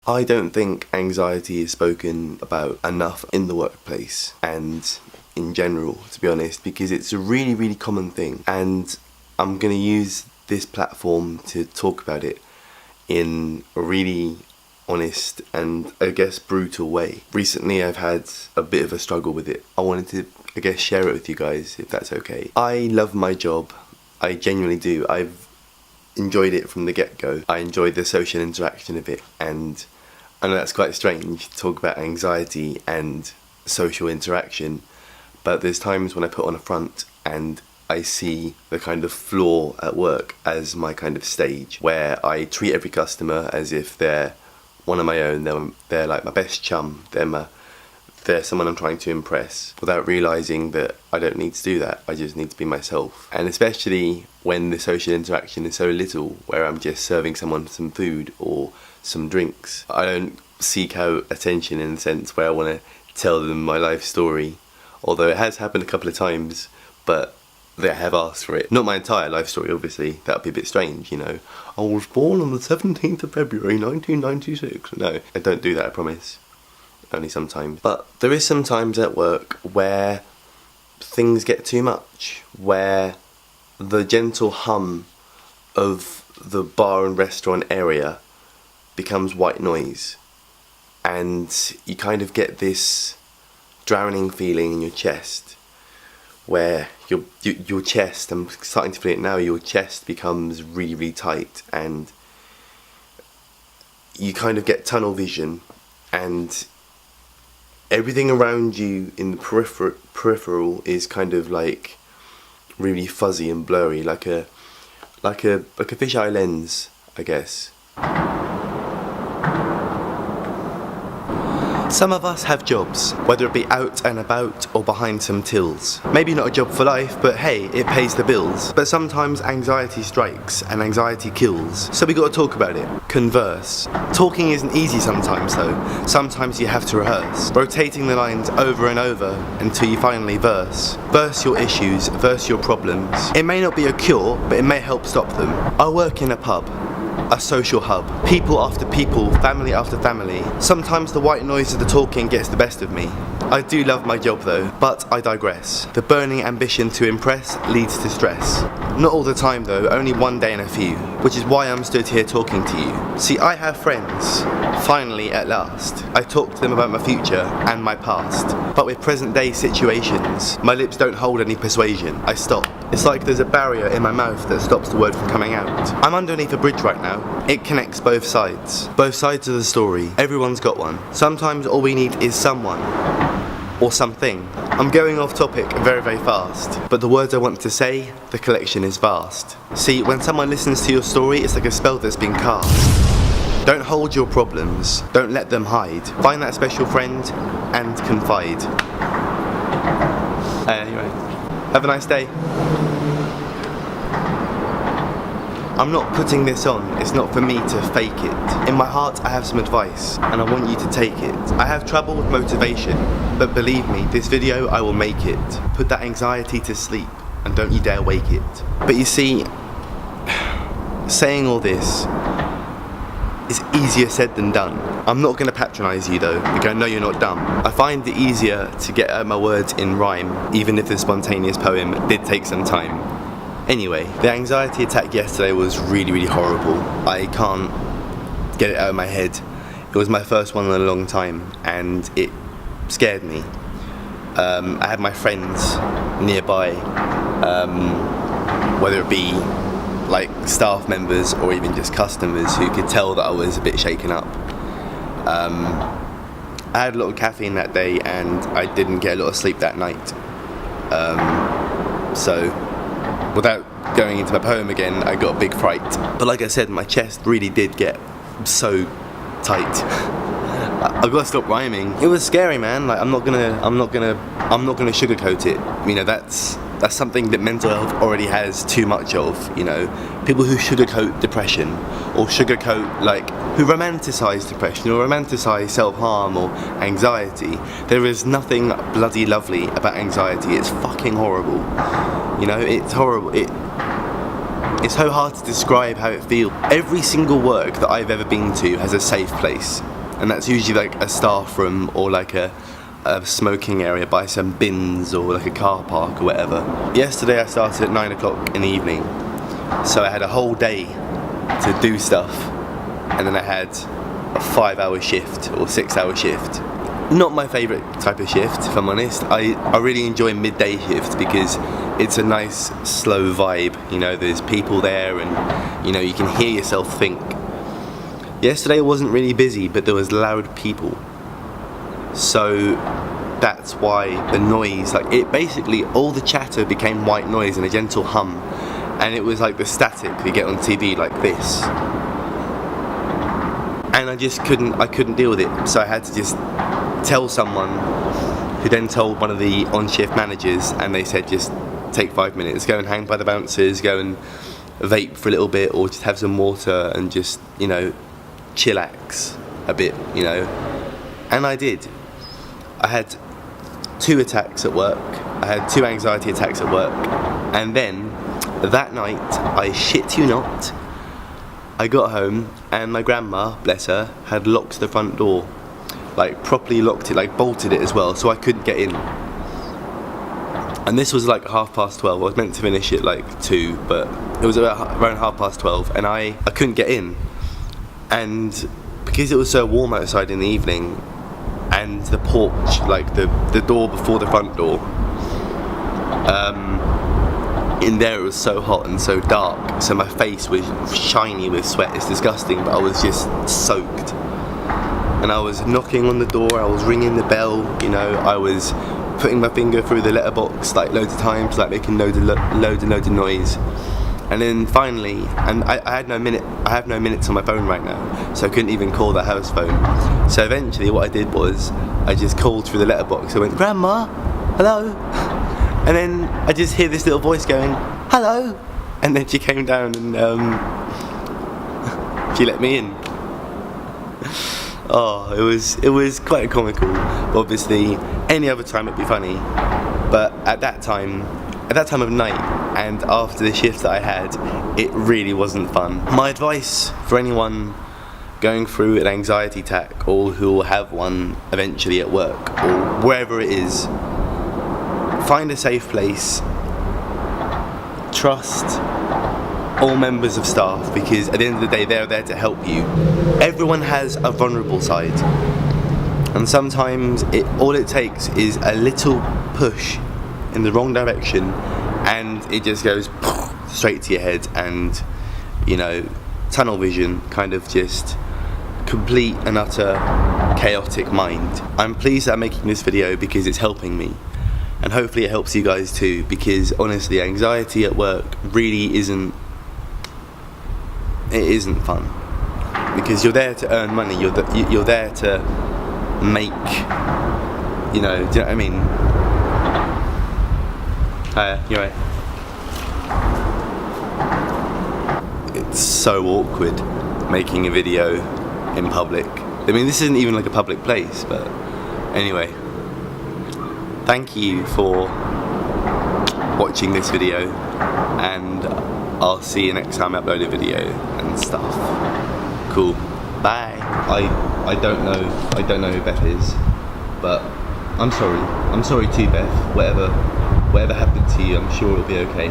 I don't think anxiety is spoken about enough in the workplace and in general, to be honest, because it's a really, really common thing, and I'm going to use this platform to talk about it in a really honest and, I guess, brutal way. Recently I've had a bit of a struggle with it. I wanted to, I guess, share it with you guys, if that's okay. I love my job. I genuinely do. I've enjoyed it from the get-go. I enjoyed the social interaction of it, and I know that's quite strange to talk about anxiety and social interaction, but there's times when I put on a front and I see the kind of flaw at work as my kind of stage, where I treat every customer as if they're one of my own. They're like my best chum. They're someone I'm trying to impress, without realising that I don't need to do that. I just need to be myself. And especially when the social interaction is so little, where I'm just serving someone some food or some drinks. I don't seek out attention in the sense where I want to tell them my life story, although it has happened a couple of times, but they have asked for it. Not my entire life story, obviously. That would be a bit strange, you know. I was born on the 17th of February 1996. No, I don't do that, I promise. Only sometimes. But there is sometimes at work where things get too much, where the gentle hum of the bar and restaurant area becomes white noise, and you kind of get this drowning feeling in your chest, where your chest, I'm starting to feel it now, your chest becomes really, really tight, and you kind of get tunnel vision, and everything around you in the peripheral is kind of like really fuzzy and blurry, like a fisheye lens, I guess. Some of us have jobs, whether it be out and about or behind some tills. Maybe not a job for life, but hey, it pays the bills. But sometimes anxiety strikes and anxiety kills, so we gotta talk about it. Converse. Talking isn't easy sometimes though. Sometimes you have to rehearse, rotating the lines over and over until you finally verse. Verse your issues, verse your problems. It may not be a cure, but it may help stop them. I work in a pub. A social hub. People after people, family after family. Sometimes the white noise of the talking gets the best of me. I do love my job though, but I digress. The burning ambition to impress leads to stress. Not all the time though, only one day in a few, which is why I'm stood here talking to you. See, I have friends. Finally, at last. I talk to them about my future and my past, but with present day situations, my lips don't hold any persuasion. I stop. It's like there's a barrier in my mouth that stops the word from coming out. I'm underneath a bridge right now. It connects both sides of the story. Everyone's got one. Sometimes all we need is someone or something. I'm going off topic very, very fast, but the words I want to say, the collection is vast. See, when someone listens to your story, it's like a spell that's been cast. Don't hold your problems, don't let them hide. Find that special friend and confide. Anyway, have a nice day. I'm not putting this on, it's not for me to fake it. In my heart I have some advice, and I want you to take it. I have trouble with motivation, but believe me, this video I will make it. Put that anxiety to sleep, and don't you dare wake it. But you see, saying all this is easier said than done. I'm not going to patronise you though, because I know you're not dumb. I find it easier to get out my words in rhyme, even if the spontaneous poem did take some time. Anyway, the anxiety attack yesterday was really, really horrible. I can't get it out of my head. It was my first one in a long time, and it scared me. I had my friends nearby, whether it be like staff members or even just customers, who could tell that I was a bit shaken up. I had a lot of caffeine that day and I didn't get a lot of sleep that night. So without going into my poem again, I got a big fright. But like I said, my chest really did get so tight. I've got to stop rhyming. It was scary, man. Like I'm not gonna sugarcoat it. You know, that's something that mental health already has too much of. You know, people who sugarcoat depression, or who romanticize depression, or romanticize self-harm or anxiety. There is nothing bloody lovely about anxiety. It's fucking horrible. You know, it's horrible. It's so hard to describe how it feels. Every single work that I've ever been to has a safe place. and that's usually like a staff room or like a smoking area by some bins or like a car park or whatever. Yesterday I started at 9 o'clock in the evening, so I had a whole day to do stuff, and then I had a 5-hour shift or 6-hour shift. Not my favourite type of shift, if I'm honest. I really enjoy midday shifts because it's a nice slow vibe, you know, there's people there and, you know, you can hear yourself think. Yesterday wasn't really busy, but there was loud people. So that's why the noise, like it basically, all the chatter became white noise and a gentle hum, and it was like the static you get on TV like this. And I just couldn't deal with it, so I had to just tell someone, who then told one of the on-shift managers, and they said just take 5 minutes, go and hang by the bouncers, go and vape for a little bit, or just have some water and just, you know, chillax a bit, you know. And I did. I had 2 attacks at work, I had 2 anxiety attacks at work, and then that night, I shit you not, I got home and my grandma, bless her, had locked the front door. Like properly locked it, like bolted it as well, so I couldn't get in. And this was like 12:30. I was meant to finish it like 2, but it was around 12:30, and I couldn't get in. And because it was so warm outside in the evening, and the porch, like the door before the front door, in there it was so hot and so dark, so my face was shiny with sweat. It's disgusting, but I was just soaked. And I was knocking on the door, I was ringing the bell, you know, I was putting my finger through the letterbox like loads of times, like making loads of noise. And then finally, and I have no minutes on my phone right now, so I couldn't even call the house phone. So eventually what I did was, I just called through the letterbox. I went, "Grandma, hello?" And then I just hear this little voice going, "Hello?" And then she came down and she let me in. Oh, it was quite comical. Obviously, any other time it'd be funny, but at that time of night and after the shift that I had, it really wasn't fun. My advice for anyone going through an anxiety attack, or who will have one eventually at work or wherever it is, find a safe place, trust all members of staff, because at the end of the day they're there to help you. Everyone has a vulnerable side, and sometimes all it takes is a little push in the wrong direction and it just goes straight to your head, and, you know, tunnel vision, kind of just complete and utter chaotic mind. I'm pleased that I'm making this video because it's helping me, and hopefully it helps you guys too, because honestly, anxiety at work really isn't fun, because you're there to earn money, you're there to make, you know, do you know what I mean? Hiya, you right? It's so awkward making a video in public. I mean, this isn't even like a public place, but anyway. Thank you for watching this video, and I'll see you next time I upload a video and stuff. Cool. Bye. I don't know who Beth is, but I'm sorry. I'm sorry too, Beth. Whatever happened to you, I'm sure it'll be okay.